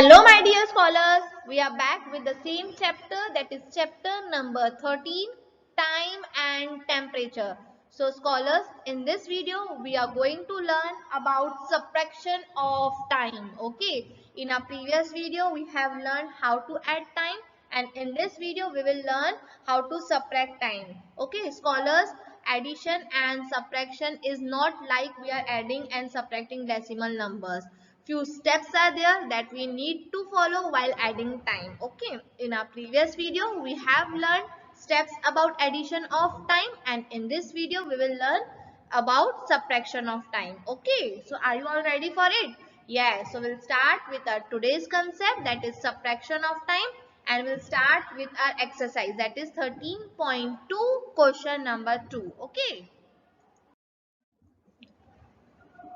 Hello my dear scholars, we are back with the same chapter, that is chapter number 13, time and temperature. So scholars, in this video we are going to learn about subtraction of time. Okay, in our previous video we have learned how to add time, and in this video we will learn how to subtract time. Okay scholars, addition and subtraction is not like we are adding and subtracting decimal numbers. Few steps are there that we need to follow while adding time. Okay, in our previous video we have learned steps about addition of time, and in this video we will learn about subtraction of time. Okay, so are you all ready for it? Yes, so we'll start with our today's concept, that is subtraction of time, and we'll start with our exercise, that is 13.2, question number 2. Okay,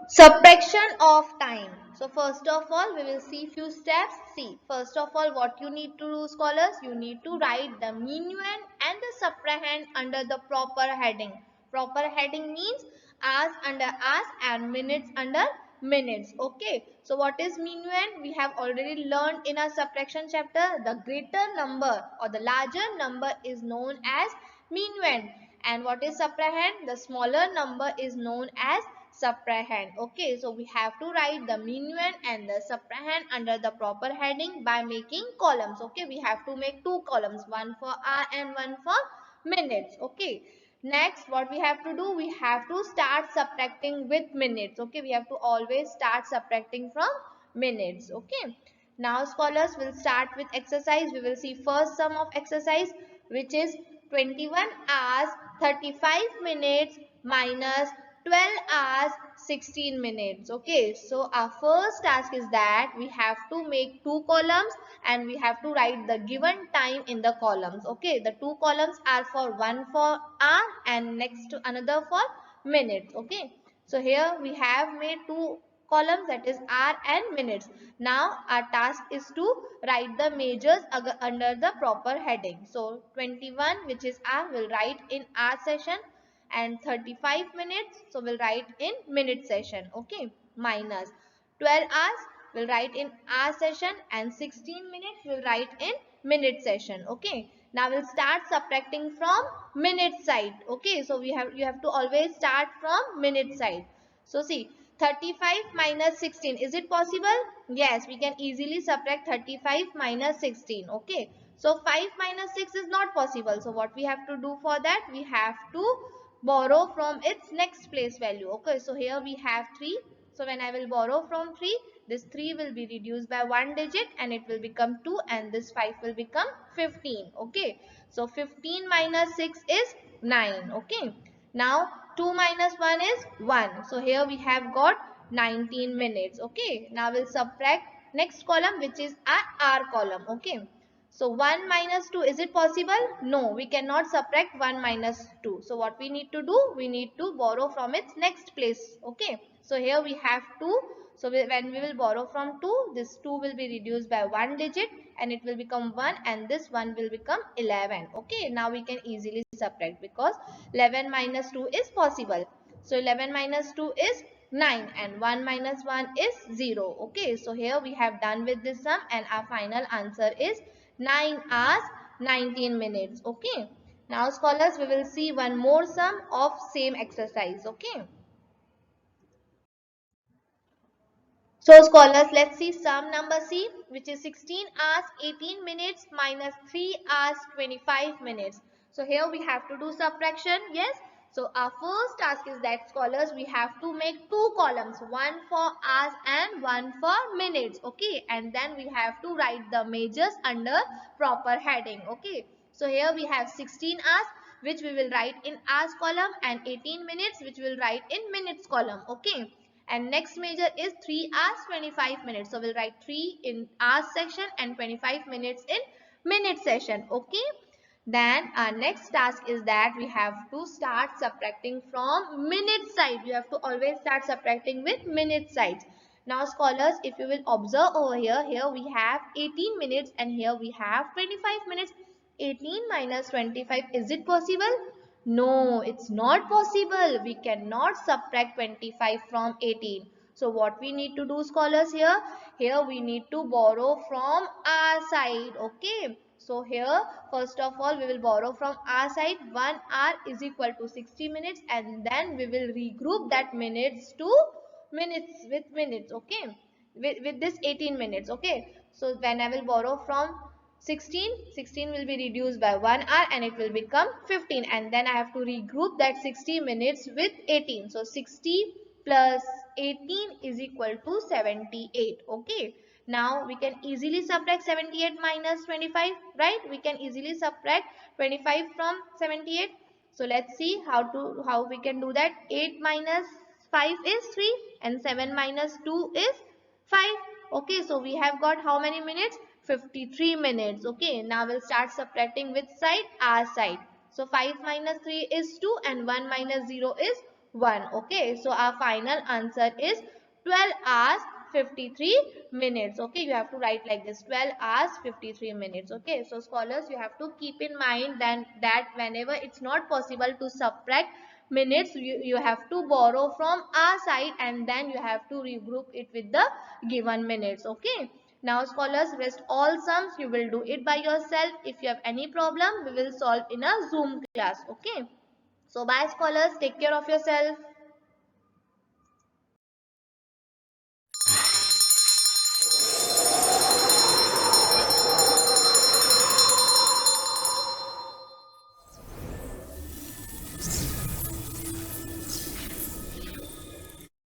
subtraction of time. So first of all, we will see few steps. See, first of all, what you need to do, scholars, you need to write the minuend and the subtrahend under the proper heading. Proper heading means hours under hours and minutes under minutes. Okay, so what is minuend? We have already learned in our subtraction chapter. The greater number or the larger number is known as minuend, and what is subtrahend? The smaller number is known as subtrahend. Okay, so we have to write the minuend and the subtrahend under the proper heading by making columns. Okay, we have to make two columns, one for hour and one for minutes. Okay, next what we have to do, we have to start subtracting with minutes. Okay, we have to always start subtracting from minutes. Okay, now scholars will start with exercise. We will see first sum of exercise, which is 21 hours 35 minutes minus 12 hours 16 minutes. Okay, so our first task is that we have to make two columns and we have to write the given time in the columns. Okay, the two columns are for one for hour and next to another for minutes. Okay, so here we have made two columns, that is hour and minutes. Now our task is to write the measures under the proper heading. So 21, which is hour, will write in hour session, and 35 minutes, so we'll write in minute session. Okay, minus 12 hours, we'll write in hour session, and 16 minutes we'll write in minute session. Okay, now we'll start subtracting from minute side. Okay, so you have to always start from minute side. So see, 35 minus 16, is it possible? Yes, we can easily subtract 35 minus 16. Okay, so 5 minus 6 is not possible. So what we have to do for that, we have to borrow from its next place value. Okay, so here we have 3. So when I will borrow from 3, this 3 will be reduced by 1 digit and it will become 2, and this 5 will become 15. Okay, so 15 minus 6 is 9. Okay, now 2 minus 1 is 1. So here we have got 19 minutes. Okay, now we'll subtract next column, which is our R column. Okay, so 1 minus 2, is it possible? No, we cannot subtract 1 minus 2. So what we need to do? We need to borrow from its next place. Okay, so here we have 2. So when we will borrow from 2, this 2 will be reduced by 1 digit and it will become 1, and this 1 will become 11. Okay, now we can easily subtract because 11 minus 2 is possible. So 11 minus 2 is 9 and 1 minus 1 is 0. Okay, so here we have done with this sum and our final answer is 9 hours 19 minutes. Okay, now scholars, we will see one more sum of same exercise. Okay, so scholars, let's see sum number C, which is 16 hours 18 minutes minus 3 hours 25 minutes. So here we have to do subtraction. Yes, so our first task is that, scholars, we have to make two columns, one for hours and one for minutes. Okay, and then we have to write the measures under proper heading. Okay, so here we have 16 hours, which we will write in hours column, and 18 minutes, which we will write in minutes column. Okay, and next measure is 3 hours 25 minutes. So we'll write 3 in hours section and 25 minutes in minute session. Okay, then our next task is that we have to start subtracting from minute side. You have to always start subtracting with minute sides. Now scholars, if you will observe over here, here we have 18 minutes and here we have 25 minutes. 18 minus 25, is it possible? No, it's not possible. We cannot subtract 25 from 18. So what we need to do, scholars, here? Here we need to borrow from our side. Okay. So here, first of all, we will borrow from our side. 1 hour is equal to 60 minutes, and then we will regroup that minutes to minutes with minutes. Okay. With this 18 minutes. Okay. So when I will borrow from 16 will be reduced by 1 hour and it will become 15, and then I have to regroup that 60 minutes with 18. So 60 plus 18 is equal to 78. Okay. Now we can easily subtract 78 minus 25, right? We can easily subtract 25 from 78. So let's see how we can do that. 8 minus 5 is 3 and 7 minus 2 is 5. Okay, so we have got how many minutes? 53 minutes. Okay, now we'll start subtracting which side? Our side. So 5 minus 3 is 2 and 1 minus 0 is 1. Okay, so our final answer is 12 hours 53 minutes. Okay, you have to write like this: 12 hours 53 minutes. Okay, so scholars, you have to keep in mind then that whenever it's not possible to subtract minutes, you have to borrow from our side and then you have to regroup it with the given minutes. Okay, now scholars, rest all sums you will do it by yourself. If you have any problem, we will solve in a Zoom class. Okay, so bye scholars, take care of yourself.